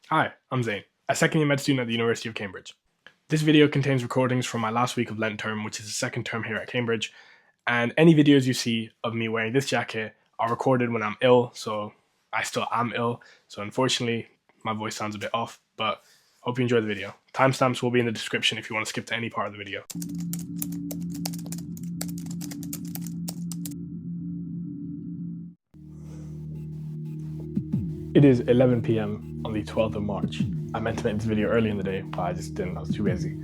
Hi, I'm Zane, a second year med student at the University of Cambridge. This video contains recordings from my last week of Lent term, which is the second term here at Cambridge, and any videos you see of me wearing this jacket are recorded when I'm ill, so I still am ill, so unfortunately my voice sounds a bit off, but hope you enjoy the video. Timestamps will be in the description if you want to skip to any part of the video. It is 11 p.m. on the 12th of March. I meant to make this video early in the day, but I just didn't. I was too busy.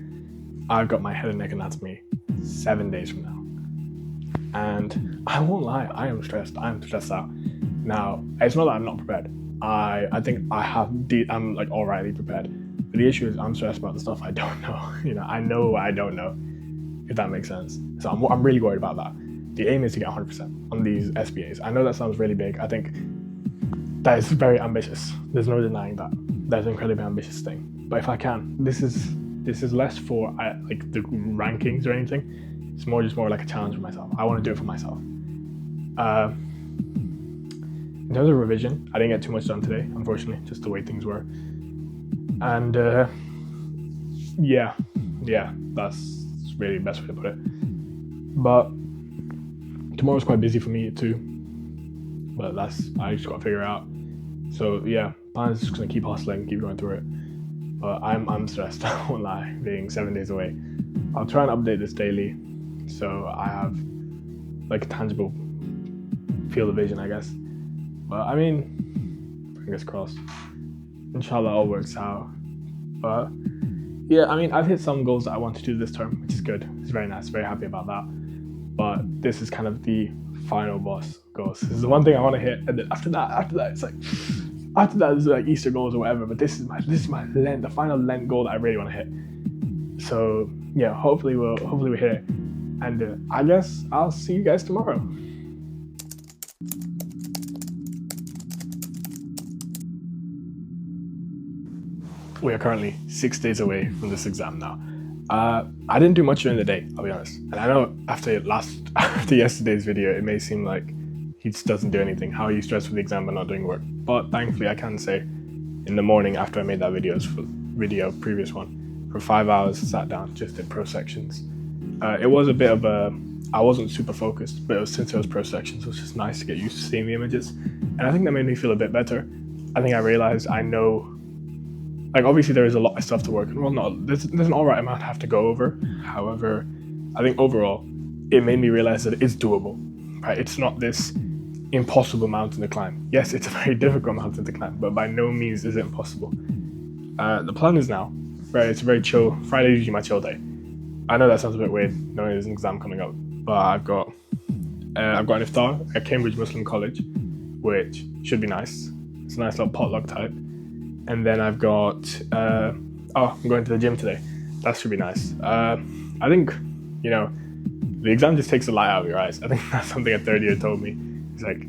I've got my head and neck anatomy 7 days from now. And I won't lie, I am stressed. I'm stressed out. Now, it's not that I'm not prepared. I think I'm like alrighty prepared. But the issue is I'm stressed about the stuff I don't know. I know what I don't know, if that makes sense. So I'm really worried about that. The aim is to get 100% on these SBAs. I know that sounds really big. I think that is very ambitious. There's no denying that. That's an incredibly ambitious thing. But if I can, this is less for like the rankings or anything. It's more like a challenge for myself. I want to do it for myself. In terms of revision, I didn't get too much done today, unfortunately, just the way things were. And yeah, that's really the best way to put it. But tomorrow's quite busy for me too. But I just got to figure it out. So yeah, I'm just gonna keep hustling, keep going through it. But I'm stressed, I won't lie, being 7 days away. I'll try and update this daily, so I have like a tangible field of vision, I guess. But I mean, fingers crossed. Inshallah, all works out. But yeah, I mean, I've hit some goals that I want to do this term, which is good. It's very nice, very happy about that. But this is kind of the final boss goals. This is the one thing I want to hit, and then after that, it's like it's like Easter goals or whatever. But this is my Lent, the final Lent goal that I really want to hit. So yeah, hopefully we'll hit it, and I guess I'll see you guys tomorrow. We are currently 6 days away from this exam now. I didn't do much during the day, I'll be honest. And I know after yesterday's video, it may seem like he just doesn't do anything. How are you stressed with the exam but not doing work? But thankfully, I can say in the morning after I made that previous one, for 5 hours, sat down, just did pro sections. It was a bit of I wasn't super focused, but since it was pro sections, it was just nice to get used to seeing the images. And I think that made me feel a bit better. I think I realized I know, like obviously there is a lot of stuff to work on. Well, no, there's an alright amount I have to go over. However, I think overall, it made me realize that it's doable, right? It's not this impossible mountain to climb. Yes, it's a very difficult mountain to climb, but by no means is it impossible. The plan is now, right? It's a very chill. Friday is usually my chill day. I know that sounds a bit weird, knowing there's an exam coming up, but I've got an iftar at Cambridge Muslim College, which should be nice. It's a nice little potluck type. And then I've got, I'm going to the gym today. That should be nice. I think, the exam just takes the light out of your eyes. I think that's something a third year told me. It's like,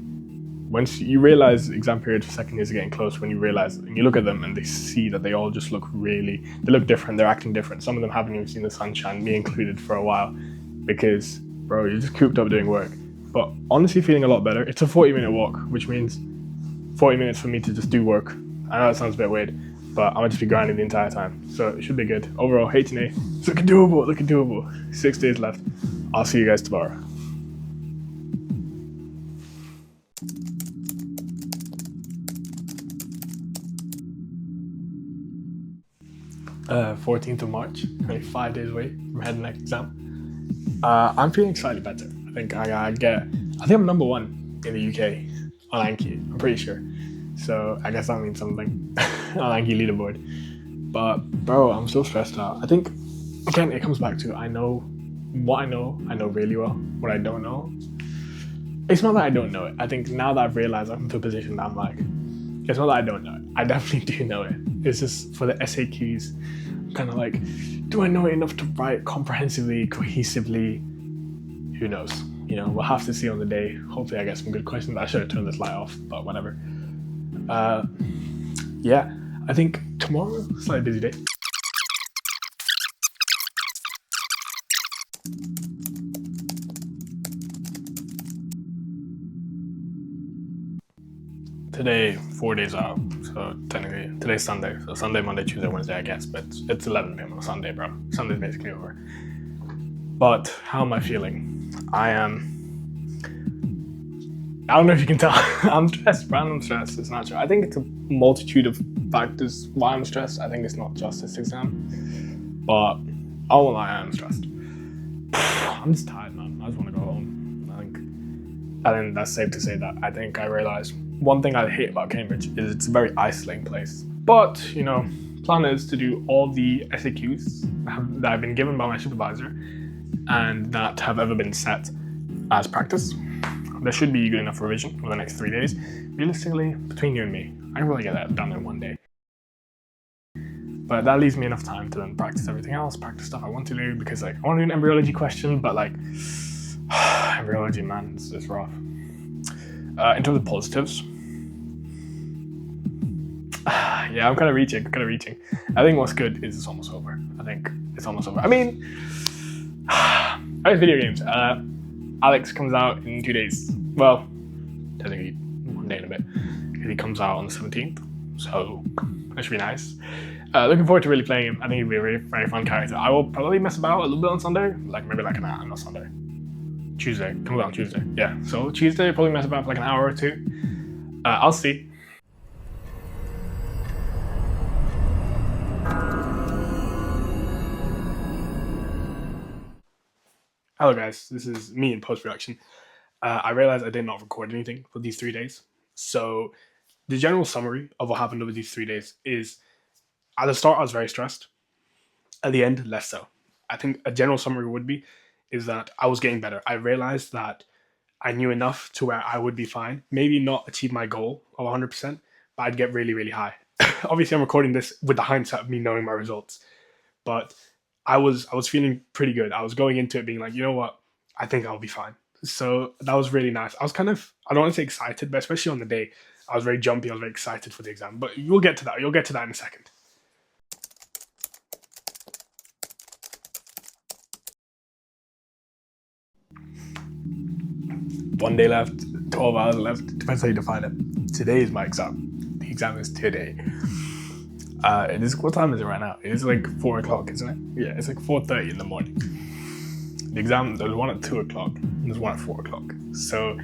once you realize exam periods for second years are getting close, when you realize, and you look at them and they see that they all just they look different, they're acting different. Some of them haven't even seen the sunshine, me included, for a while, because, bro, you're just cooped up doing work. But honestly feeling a lot better. It's a 40-minute walk, which means 40 minutes for me to just do work. I know that sounds a bit weird, but I'm gonna just be grinding the entire time, so it should be good. Overall, H&A, it's looking doable. 6 days left. I'll see you guys tomorrow. Uh, 14th of March, only 5 days away from head and neck exam. I'm feeling slightly better. I think I'm number one in the UK on Anki, I'm pretty sure. So I guess that means something on Anki leaderboard. But bro, I'm so stressed out. I think, again, it comes back to I know really well. What I don't know, it's not that I don't know it. I think now that I've realized I'm in the position that I'm like, it's not that I don't know it. I definitely do know it. It's just for the SAQs, I'm kind of like, do I know it enough to write comprehensively, cohesively? Who knows? We'll have to see on the day. Hopefully I get some good questions. I should have turned this light off, but whatever. Yeah, I think tomorrow, slightly busy day. Today, 4 days out, so So technically, today's Sunday. So Sunday, Monday, Tuesday, Wednesday, I guess. But it's 11 p.m. on a Sunday, bro. Sunday's basically over. But how am I feeling? I don't know if you can tell. I'm stressed, bro. I'm stressed. It's not true. I think it's a multitude of factors why I'm stressed. I think it's not just this exam. But I won't lie, I am stressed. I'm just tired, man. I just want to go home. I think that's safe to say that. I think I realized one thing I hate about Cambridge is it's a very isolating place. But, plan is to do all the SAQs that have been given by my supervisor and that have ever been set as practice. There should be good enough revision for the next 3 days. Realistically, between you and me, I can really get that done in one day. But that leaves me enough time to then practice everything else, practice stuff I want to do, because I want to do an embryology question, but embryology, man, it's rough. In terms of positives, yeah, I'm kind of reaching. I think what's good is it's almost over. I mean, I like video games. Alex comes out in 2 days. Well, technically 1 day and a bit. He comes out on the 17th, so that should be nice. Looking forward to really playing him. I think he'll be a very, very fun character. I will probably mess about a little bit on Sunday, maybe an hour, not Sunday. Tuesday, comes out on Tuesday. Yeah, so Tuesday, probably mess about for an hour or two. I'll see. Hello guys, this is me in post-production. I realized I did not record anything for these 3 days. So the general summary of what happened over these 3 days is, at the start I was very stressed. At the end, less so. I think a general summary is that I was getting better. I realized that I knew enough to where I would be fine. Maybe not achieve my goal of 100%, but I'd get really, really high. Obviously, I'm recording this with the hindsight of me knowing my results. But I was feeling pretty good. I was going into it being like, you know what? I think I'll be fine. So that was really nice. I was I don't want to say excited, but especially on the day, I was very jumpy. I was very excited for the exam. But you'll get to that. You'll get to that in a second. One day left, 12 hours left, depends how you define it. Today is my exam. The exam is today. What time is it right now? It's 4 o'clock, isn't it? Yeah, it's 4:30 in the morning. The exam, there's one at 2 o'clock, and there's one at 4 o'clock. So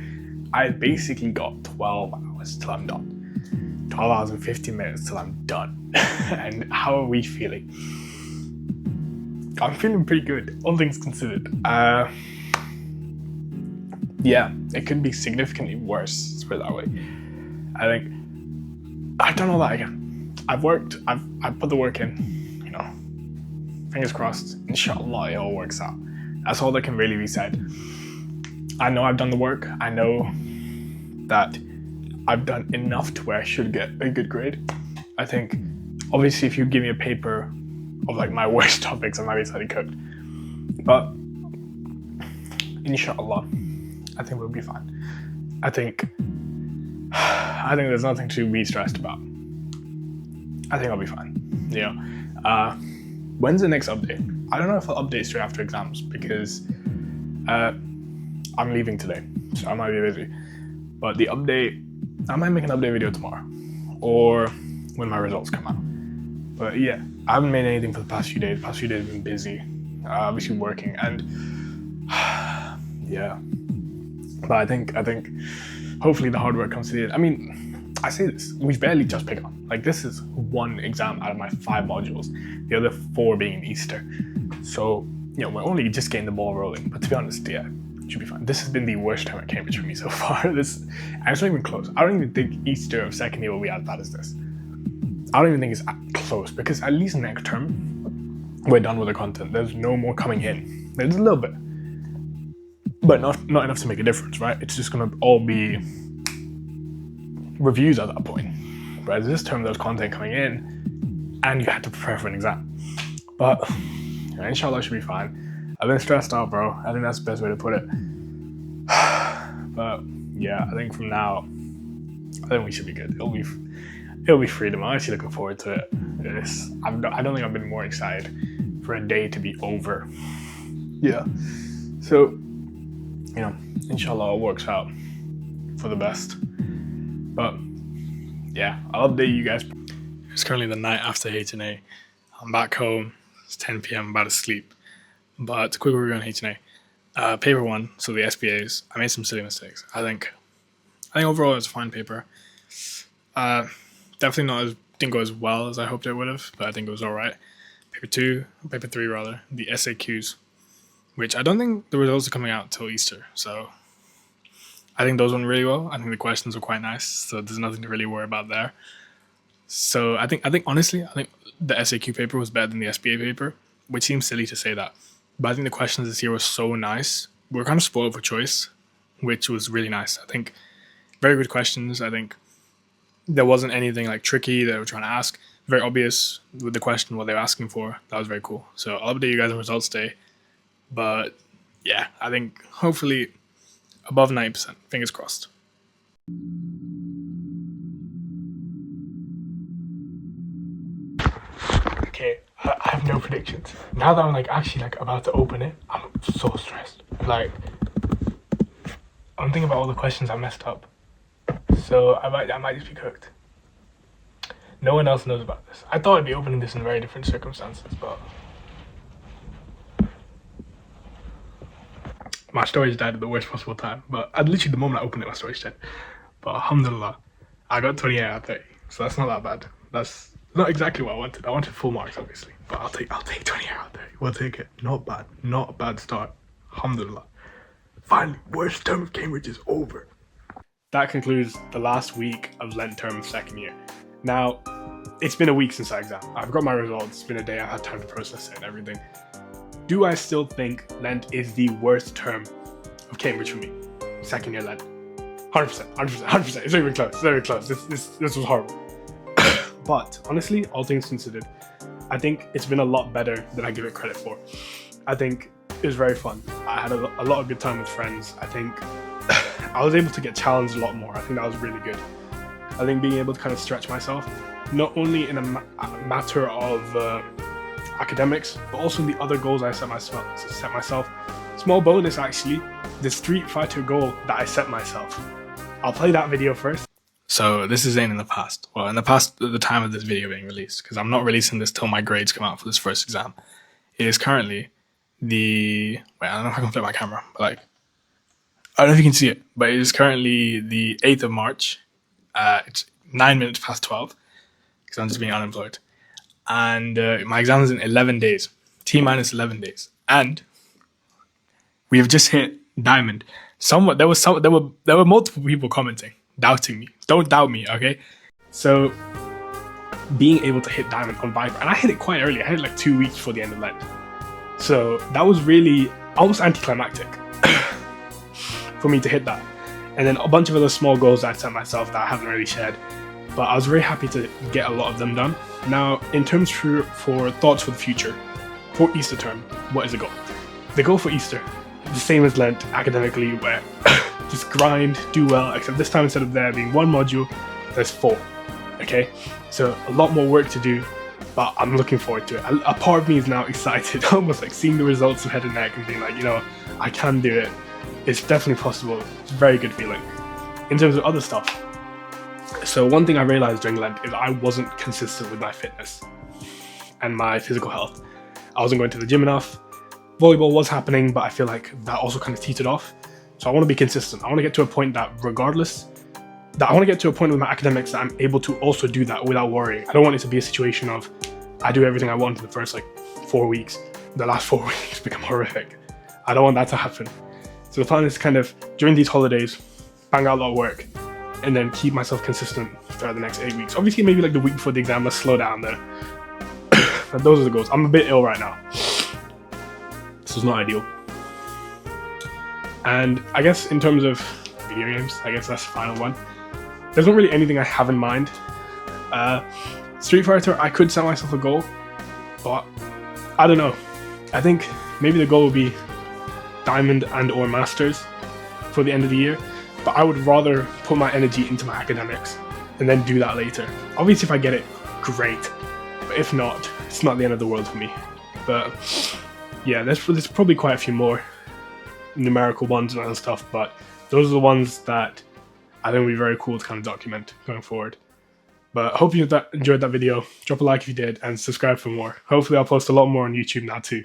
I basically got 12 hours till I'm done. 12 hours and 15 minutes till I'm done. And how are we feeling? I'm feeling pretty good, all things considered. Yeah, it could be significantly worse, let's put it that way. I think I've done all that again. I've worked, I've put the work in, fingers crossed, inshallah it all works out. That's all that can really be said. I know I've done the work. I know that I've done enough to where I should get a good grade. I think, obviously, if you give me a paper of my worst topics, I might be slightly cooked. But, inshallah, I think we'll be fine. I think there's nothing to be stressed about. I think I'll be fine. When's the next update? I don't know if I'll update straight after exams because I'm leaving today, so I might be busy. But the update, I might make an update video tomorrow or when my results come out. But yeah, I haven't made anything for the past few days. The past few days have been busy, obviously working, and yeah. But I think hopefully the hard work comes to the end. I mean, I say this, we've barely just begun. This is one exam out of my 5 modules, the other 4 being in Easter. So, we're only just getting the ball rolling. But to be honest, yeah, it should be fine. This has been the worst time at Cambridge for me so far. And it's not even close. I don't even think Easter of second year will be as bad as this. I don't even think it's close, because at least next term, we're done with the content. There's no more coming in. There's a little bit, but not enough to make a difference, right? It's just gonna all be reviews at that point. Whereas this term, there's content coming in, and you had to prepare for an exam. But inshallah, it should be fine. I've been stressed out, bro. I think that's the best way to put it. But yeah, I think from now, I think we should be good. It'll be freedom. I'm actually looking forward to it. I don't think I've been more excited for a day to be over. Yeah. So, inshallah, it works out for the best. But yeah, I'll update you guys. It's currently the night after H&A. I'm back home. It's 10 p.m. I'm about to sleep. But quick review on H&A. Paper one, so the SBAs. I made some silly mistakes. I think overall it's a fine paper. Definitely didn't go as well as I hoped it would have, but I think it was all right. Paper three rather, the SAQs, which I don't think the results are coming out till Easter. So I think those went really well. I think the questions were quite nice, so there's nothing to really worry about there. So I think honestly, the SAQ paper was better than the SBA paper, which seems silly to say that. But I think the questions this year were so nice. We were kind of spoiled for choice, which was really nice. I think very good questions. I think there wasn't anything like tricky that they were trying to ask. Very obvious with the question what they were asking for. That was very cool. So I'll update you guys on results day. But yeah, I think hopefully above 90%. Fingers crossed. Okay, I have no predictions. Now that I'm actually about to open it, I'm so stressed. I'm thinking about all the questions I messed up. So I might just be cooked. No one else knows about this. I thought I'd be opening this in very different circumstances, but my storage died at the worst possible time. But literally the moment I opened it, my storage died. But alhamdulillah, I got 28 out of 30, so that's not that bad. That's not exactly what I wanted. I wanted full marks, obviously, but I'll take 28 out of 30. We'll take it. Not bad. Not a bad start. Alhamdulillah. Finally, worst term of Cambridge is over. That concludes the last week of Lent term of second year. Now, it's been a week since I exam. I've got my results. It's been a day. I've had time to process it and everything. Do I still think Lent is the worst term of Cambridge for me? Second year Lent. 100%. It's not even close. It's not even close. This was horrible. But honestly, all things considered, I think it's been a lot better than I give it credit for. I think it was very fun. I had a lot of good time with friends. I think I was able to get challenged a lot more. I think that was really good. I think being able to kind of stretch myself, not only in a matter of academics, but also in the other goals I set myself. Small bonus actually, the Street Fighter goal that I set myself. I'll play that video first. So this is in the past. Well, in the past, at the time of this video being released, because I'm not releasing this till my grades come out for this first exam. It is currently I don't know if I can flip my camera, but I don't know if you can see it, but it is currently the 8th of March. It's 9 minutes past 12, because I'm just being unemployed. And my exam is in 11 days, T-minus 11 days. And we have just hit diamond. There were multiple people commenting, doubting me. Don't doubt me, okay? So being able to hit diamond on Viber, and I hit it quite early. I hit it 2 weeks before the end of Lent. So that was really almost anticlimactic for me to hit that. And then a bunch of other small goals that I set myself that I haven't really shared. But I was very happy to get a lot of them done. Now, in terms for thoughts for the future, for Easter term, what is the goal? The goal for Easter, the same as Lent academically, where just grind, do well, except this time instead of there being one module, there's 4, okay? So a lot more work to do, but I'm looking forward to it. A part of me is now excited, almost seeing the results of head and neck and being I can do it. It's definitely possible. It's a very good feeling. In terms of other stuff, so one thing I realized during Lent is I wasn't consistent with my fitness and my physical health. I wasn't going to the gym enough. Volleyball was happening, but I feel like that also kind of teetered off. So I want to be consistent. I want to get to a point that I want to get to a point with my academics that I'm able to also do that without worrying. I don't want it to be a situation of I do everything I want in the first 4 weeks. The last 4 weeks become horrific. I don't want that to happen. So the plan is kind of during these holidays, bang out a lot of work, and then keep myself consistent throughout the next 8 weeks. Obviously, maybe the week before the exam, let's slow down there. But those are the goals. I'm a bit ill right now. This is not ideal. And I guess in terms of video games, I guess that's the final one. There's not really anything I have in mind. Street Fighter, I could set myself a goal, but I don't know. I think maybe the goal would be Diamond and or Masters for the end of the year, but I would rather put my energy into my academics and then do that later. Obviously, if I get it, great. But if not, it's not the end of the world for me. But yeah, there's probably quite a few more numerical ones and other stuff, but those are the ones that I think would be very cool to kind of document going forward. But I hope you enjoyed that video. Drop a like if you did, and subscribe for more. Hopefully I'll post a lot more on YouTube now too.